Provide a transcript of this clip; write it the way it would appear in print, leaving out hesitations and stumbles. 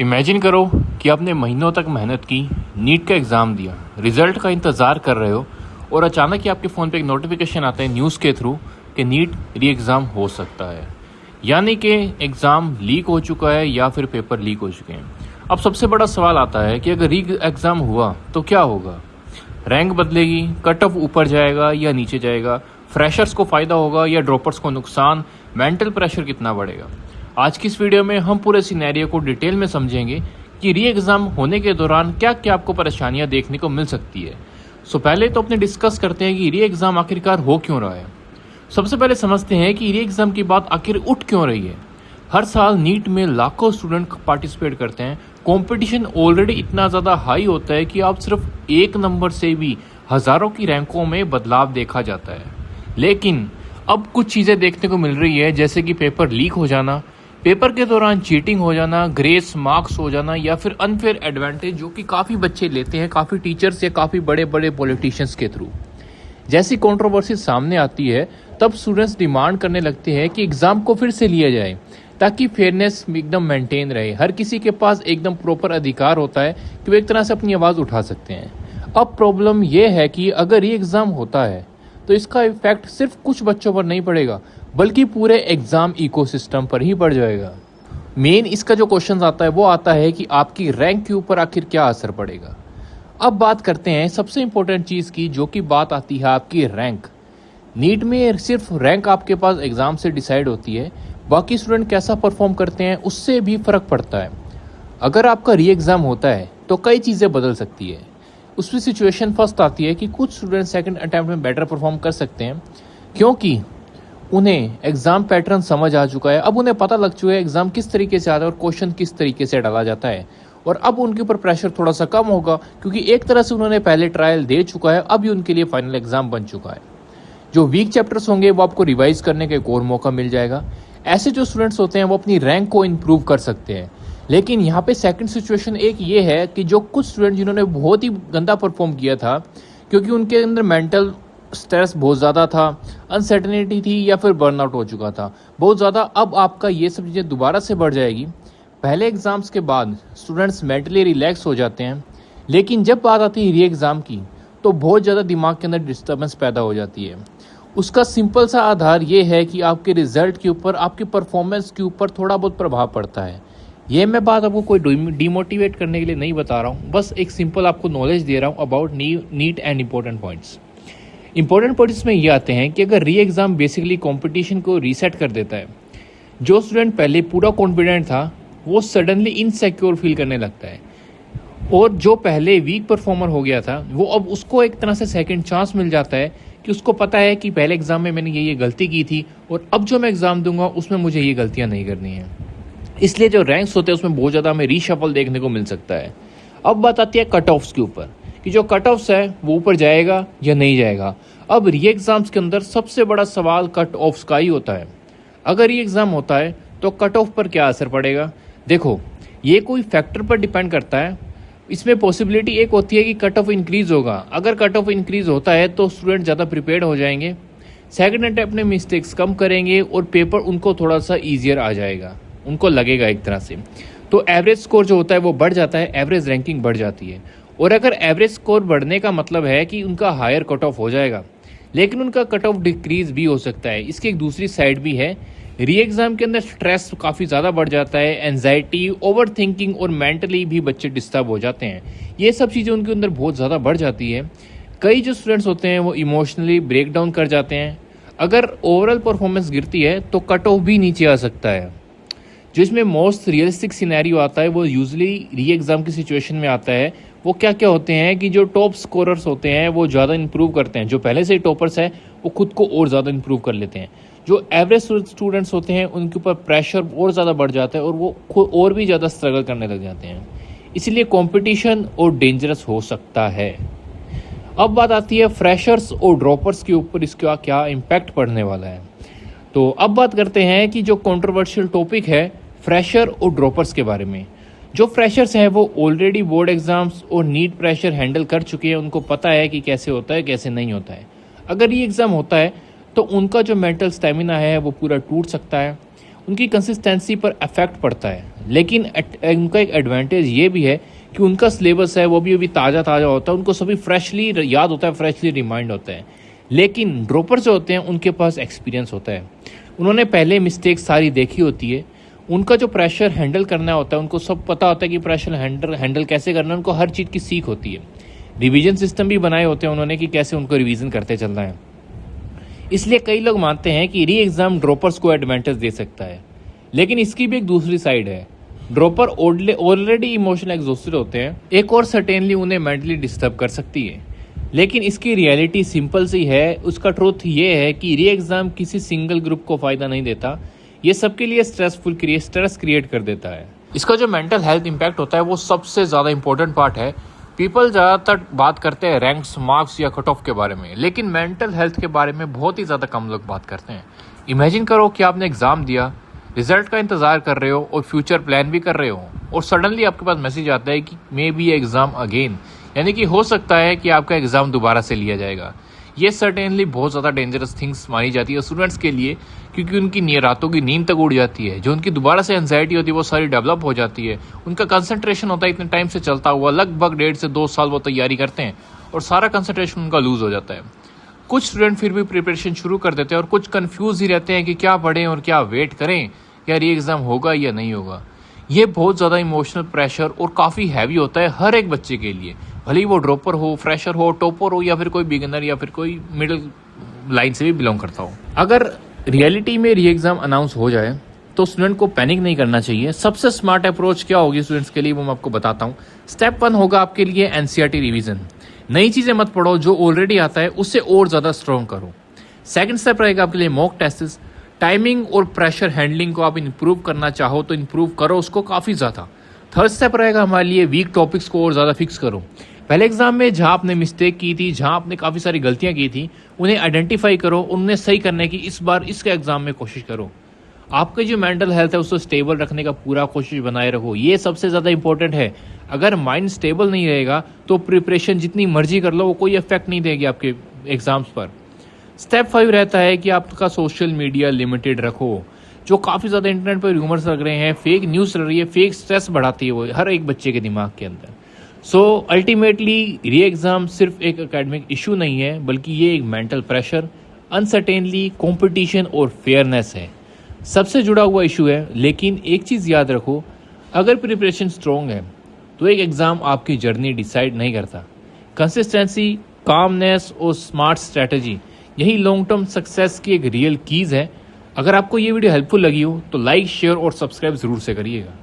Imagine करो कि आपने महीनों तक मेहनत की, नीट का एग्ज़ाम दिया, रिज़ल्ट का इंतज़ार कर रहे हो और अचानक ही आपके फ़ोन पे एक नोटिफिकेशन आता है न्यूज़ के थ्रू कि नीट री एग्ज़ाम हो सकता है। यानी कि एग्ज़ाम लीक हो चुका है या फिर पेपर लीक हो चुके हैं। अब सबसे बड़ा सवाल आता है कि अगर री एग्ज़ाम हुआ तो क्या होगा? रैंक बदलेगी, कट ऑफ ऊपर जाएगा या नीचे जाएगा, फ्रेशर्स को फ़ायदा होगा या ड्रॉपर्स को नुकसान, मेंटल प्रेशर कितना बढ़ेगा? आज की इस वीडियो में हम पूरे सिनेरियो को डिटेल में समझेंगे कि री एग्ज़ाम होने के दौरान क्या क्या आपको परेशानियां देखने को मिल सकती है। पहले तो अपने डिस्कस करते हैं कि री एग्ज़ाम आखिरकार हो क्यों रहा है। सबसे पहले समझते हैं कि री एग्ज़ाम की बात आखिर उठ क्यों रही है। हर साल नीट में लाखों स्टूडेंट पार्टिसिपेट करते हैं। कंपटीशन ऑलरेडी इतना ज़्यादा हाई होता है कि आप सिर्फ एक नंबर से भी हज़ारों की रैंकों में बदलाव देखा जाता है। लेकिन अब कुछ चीज़ें देखने को मिल रही है, जैसे कि पेपर लीक हो जाना, पेपर के दौरान चीटिंग हो जाना, ग्रेस मार्क्स हो जाना या फिर अनफेयर एडवांटेज जो कि काफ़ी बच्चे लेते हैं, काफ़ी टीचर्स या काफ़ी बड़े बड़े पॉलिटिशियंस के थ्रू। जैसी कंट्रोवर्सी सामने आती है तब स्टूडेंट्स डिमांड करने लगते हैं कि एग्ज़ाम को फिर से लिया जाए ताकि फेयरनेस एकदम मेंटेन रहे। हर किसी के पास एकदम प्रॉपर अधिकार होता है कि वो एक तरह से अपनी आवाज़ उठा सकते हैं। अब प्रॉब्लम यह है कि अगर ये एग्ज़ाम होता है तो इसका इफेक्ट सिर्फ कुछ बच्चों पर नहीं पड़ेगा बल्कि पूरे एग्ज़ाम इकोसिस्टम पर ही पड़ जाएगा। मेन इसका जो क्वेश्चन आता है वो आता है कि आपकी रैंक के ऊपर आखिर क्या असर पड़ेगा। अब बात करते हैं सबसे इम्पोर्टेंट चीज़ की, जो कि बात आती है आपकी रैंक। नीट में सिर्फ रैंक आपके पास एग्ज़ाम से डिसाइड होती है, बाकी स्टूडेंट कैसा परफॉर्म करते हैं उससे भी फ़र्क पड़ता है। अगर आपका री एग्ज़ाम होता है तो कई चीज़ें बदल सकती है। उसमें सिचुएशन फर्स्ट आती है कि कुछ स्टूडेंट सेकंड अटैम्प्ट में बेटर परफॉर्म कर सकते हैं क्योंकि उन्हें एग्ज़ाम पैटर्न समझ आ चुका है। अब उन्हें पता लग चुका है एग्ज़ाम किस तरीके से आता है और क्वेश्चन किस तरीके से डाला जाता है, और अब उनके ऊपर प्रेशर थोड़ा सा कम होगा क्योंकि एक तरह से उन्होंने पहले ट्रायल दे चुका है, अब ये उनके लिए फाइनल एग्ज़ाम बन चुका है। जो वीक चैप्टर्स होंगे वो आपको रिवाइज करने का एक और मौका मिल जाएगा। ऐसे जो स्टूडेंट्स होते हैं वो अपनी रैंक को इम्प्रूव कर सकते हैं। लेकिन यहाँ पे सेकंड सिचुएशन एक ये है कि जो कुछ स्टूडेंट जिन्होंने बहुत ही गंदा परफॉर्म किया था क्योंकि उनके अंदर मेंटल स्ट्रेस बहुत ज़्यादा था, अनसर्टेनिटी थी या फिर बर्नआउट हो चुका था बहुत ज़्यादा, अब आपका ये सब चीज़ें दोबारा से बढ़ जाएगी। पहले एग्ज़ाम्स के बाद स्टूडेंट्स मेंटली रिलैक्स हो जाते हैं, लेकिन जब बात आती है री एग्ज़ाम की तो बहुत ज़्यादा दिमाग के अंदर डिस्टर्बेंस पैदा हो जाती है। उसका सिंपल सा आधार ये है कि आपके रिजल्ट के ऊपर, आपकी परफॉर्मेंस के ऊपर थोड़ा बहुत प्रभाव पड़ता है। ये मैं बात आपको कोई डिमोटिवेट करने के लिए नहीं बता रहा हूँ, बस एक सिंपल आपको नॉलेज दे रहा हूँ about neat and important points. Important points में ये आते हैं कि अगर री एग्ज़ाम बेसिकली कंपटीशन को रीसेट कर देता है, जो स्टूडेंट पहले पूरा कॉन्फिडेंट था वो सडनली इनसिक्योर फील करने लगता है, और जो पहले वीक परफॉर्मर हो गया था वो अब उसको एक तरह से सेकंड चांस मिल जाता है कि उसको पता है कि पहले एग्ज़ाम में मैंने ये गलती की थी और अब जो मैं एग्ज़ाम दूंगा उसमें मुझे ये गलतियां नहीं करनी है। इसलिए जो रैंक्स होते हैं उसमें बहुत ज़्यादा हमें रीशफल देखने को मिल सकता है। अब बात आती है कट ऑफ्स के ऊपर कि जो कट ऑफ्स है वो ऊपर जाएगा या नहीं जाएगा। अब री एग्ज़ाम्स के अंदर सबसे बड़ा सवाल कट ऑफ्स का ही होता है। अगर ये एग्ज़ाम होता है तो कट ऑफ पर क्या असर पड़ेगा? देखो, ये कोई फैक्टर पर डिपेंड करता है। इसमें पॉसिबिलिटी एक होती है कि कट ऑफ इंक्रीज़ होगा। अगर कट ऑफ इंक्रीज़ होता है तो स्टूडेंट ज़्यादा प्रिपेयर्ड हो जाएंगे, सेकंड अटैम्प्ट में मिस्टेक्स कम करेंगे और पेपर उनको थोड़ा सा ईजियर आ जाएगा, उनको लगेगा एक तरह से। तो एवरेज स्कोर जो होता है वो बढ़ जाता है, एवरेज रैंकिंग बढ़ जाती है। और अगर एवरेज स्कोर बढ़ने का मतलब है कि उनका हायर कट ऑफ हो जाएगा, लेकिन उनका कट ऑफ डिक्रीज भी हो सकता है। इसकी एक दूसरी साइड भी है। री एग्ज़ाम के अंदर स्ट्रेस काफ़ी ज़्यादा बढ़ जाता है, एंजाइटी, ओवर थिंकिंग और मेंटली भी बच्चे डिस्टर्ब हो जाते हैं। ये सब चीज़ें उनके अंदर बहुत ज़्यादा बढ़ जाती है। कई जो स्टूडेंट्स होते हैं वो इमोशनली ब्रेक डाउन कर जाते हैं। अगर ओवरऑल परफॉर्मेंस गिरती है तो कट ऑफ भी नीचे आ सकता है। जो इसमें मोस्ट रियलिस्टिक सिनेरियो आता है वो यूजुअली री एग्ज़ाम की सिचुएशन में आता है। वो क्या क्या होते हैं कि जो टॉप स्कोरर्स होते हैं वो ज़्यादा इंप्रूव करते हैं, जो पहले से ही टॉपर्स हैं वो खुद को और ज़्यादा इंप्रूव कर लेते हैं। जो एवरेज स्टूडेंट्स होते हैं उनके ऊपर प्रेशर और ज़्यादा बढ़ जाता है और वो खुद और भी ज़्यादा स्ट्रगल करने लग जाते हैं। इसलिए कंपटीशन और डेंजरस हो सकता है। अब बात आती है फ्रेशर्स और ड्रॉपर्स के ऊपर इसका क्या इम्पैक्ट पड़ने वाला है। तो अब बात करते हैं कि जो कंट्रोवर्शियल टॉपिक है फ्रेशर और ड्रॉपर्स के बारे में। जो फ्रेशर्स हैं वो ऑलरेडी बोर्ड एग्ज़ाम्स और नीट प्रेशर हैंडल कर चुके हैं, उनको पता है कि कैसे होता है कैसे नहीं होता है। अगर ये एग्ज़ाम होता है तो उनका जो मेंटल स्टेमिना है वो पूरा टूट सकता है, उनकी कंसिस्टेंसी पर अफेक्ट पड़ता है। लेकिन उनका एक एडवांटेज ये भी है कि उनका सिलेबस है वो भी अभी ताज़ा होता है, उनको सभी फ्रेशली याद होता है, फ्रेशली रिमाइंड होता है। लेकिन ड्रॉपर जो होते हैं उनके पास एक्सपीरियंस होता है, उन्होंने पहले मिस्टेक सारी देखी होती है, उनका जो प्रेशर हैंडल करना होता है उनको सब पता होता है कि प्रेशर हैंडल कैसे करना है, उनको हर चीज़ की सीख होती है। रिवीजन सिस्टम भी बनाए होते हैं उन्होंने कि कैसे उनको रिवीजन करते चलना है। इसलिए कई लोग मानते हैं कि री एग्ज़ाम ड्रॉपर्स को एडवांटेज दे सकता है, लेकिन इसकी भी एक दूसरी साइड है। ड्रॉपर ऑलरेडी इमोशनल एग्जॉस्टेड होते हैं, एक और सर्टेनली उन्हें मेंटली डिस्टर्ब कर सकती है। लेकिन इसकी रियलिटी सिंपल सी है, उसका ट्रूथ ये है कि री एग्ज़ाम किसी सिंगल ग्रुप को फ़ायदा नहीं देता, ये सबके लिए स्ट्रेस क्रिएट कर देता है। इसका जो मेंटल हेल्थ इम्पैक्ट होता है वो सबसे ज़्यादा इंपॉर्टेंट पार्ट है। पीपल ज़्यादातर बात करते हैं रैंक्स, मार्क्स या कट ऑफ के बारे में, लेकिन मेंटल हेल्थ के बारे में बहुत ही ज़्यादा कम लोग बात करते हैं। इमेजिन करो कि आपने एग्ज़ाम दिया, रिजल्ट का इंतज़ार कर रहे हो और फ्यूचर प्लान भी कर रहे हो, और सडनली आपके पास मैसेज आता है कि मे बी एग्ज़ाम अगेन, यानी कि हो सकता है कि आपका एग्ज़ाम दोबारा से लिया जाएगा। ये सर्टेनली बहुत ज़्यादा डेंजरस थिंग्स मानी जाती है स्टूडेंट्स के लिए, क्योंकि उनकी रातों की नींद तक उड़ जाती है, जो उनकी दोबारा से एंजाइटी होती है वो सारी डेवलप हो जाती है। उनका कंसंट्रेशन होता है इतने टाइम से चलता हुआ, लगभग 1.5 से 2 साल वो तैयारी करते हैं और सारा कंसंट्रेशन उनका लूज़ हो जाता है। कुछ स्टूडेंट फिर भी प्रिपरेशन शुरू कर देते हैं और कुछ कन्फ्यूज ही रहते हैं कि क्या पढ़ें और क्या वेट करें, या री एग्ज़ाम होगा या नहीं होगा। ये बहुत ज़्यादा इमोशनल प्रेशर और काफ़ी हैवी होता है हर एक बच्चे के लिए, भले ही वो ड्रॉपर हो, फ्रेशर हो, टॉपर हो, या फिर कोई बिगिनर या फिर कोई मिडिल लाइन से भी बिलोंग करता हो। अगर रियलिटी में री एग्ज़ाम अनाउंस हो जाए तो स्टूडेंट को पैनिक नहीं करना चाहिए। सबसे स्मार्ट अप्रोच क्या होगी स्टूडेंट्स के लिए वो मैं आपको बताता हूँ। स्टेप 1 होगा आपके लिए एनसीईआरटी रिवीजन। नई चीज़ें मत पढ़ो, जो ऑलरेडी आता है उससे और ज़्यादा स्ट्रॉन्ग करो। सेकंड स्टेप रहेगा आपके लिए मॉक टेस्ट। टाइमिंग और प्रेशर हैंडलिंग को आप इम्प्रूव करना चाहो तो इम्प्रूव करो उसको काफ़ी ज़्यादा। थर्ड स्टेप रहेगा हमारे लिए वीक टॉपिक्स को और ज़्यादा फिक्स करो। पहले एग्जाम में जहाँ आपने मिस्टेक की थी, जहाँ आपने काफ़ी सारी गलतियाँ की थी, उन्हें आइडेंटिफाई करो, उन्हें सही करने की इस बार इसके एग्जाम में कोशिश करो। आपकी जो मेंटल हेल्थ है उसको स्टेबल रखने का पूरा कोशिश बनाए रखो, ये सबसे ज़्यादा इंपॉर्टेंट है। अगर माइंड स्टेबल नहीं रहेगा तो प्रिपरेशन जितनी मर्जी कर लो वो कोई इफेक्ट नहीं देगी आपके एग्जाम्स पर। स्टेप 5 रहता है कि आपका सोशल मीडिया लिमिटेड रखो। जो काफ़ी ज़्यादा इंटरनेट पर रूमर्स लग रहे हैं, फेक न्यूज़ चल रही है, फेक स्ट्रेस बढ़ाती है वो हर एक बच्चे के दिमाग के अंदर। सो अल्टीमेटली री एग्ज़ाम सिर्फ एक एकेडमिक इशू नहीं है, बल्कि ये एक मेंटल प्रेशर, अनसर्टेनली, कंपटीशन और फेयरनेस है, सबसे जुड़ा हुआ इशू है। लेकिन एक चीज़ याद रखो, अगर प्रिपरेशन स्ट्रॉन्ग है तो एक एग्ज़ाम आपकी जर्नी डिसाइड नहीं करता। कंसिस्टेंसी, कामनेस और स्मार्ट स्ट्रेटजी, यही लॉन्ग टर्म सक्सेस की एक रियल कीज़ है। अगर आपको ये वीडियो हेल्पफुल लगी हो तो लाइक, शेयर और सब्सक्राइब ज़रूर से करिएगा।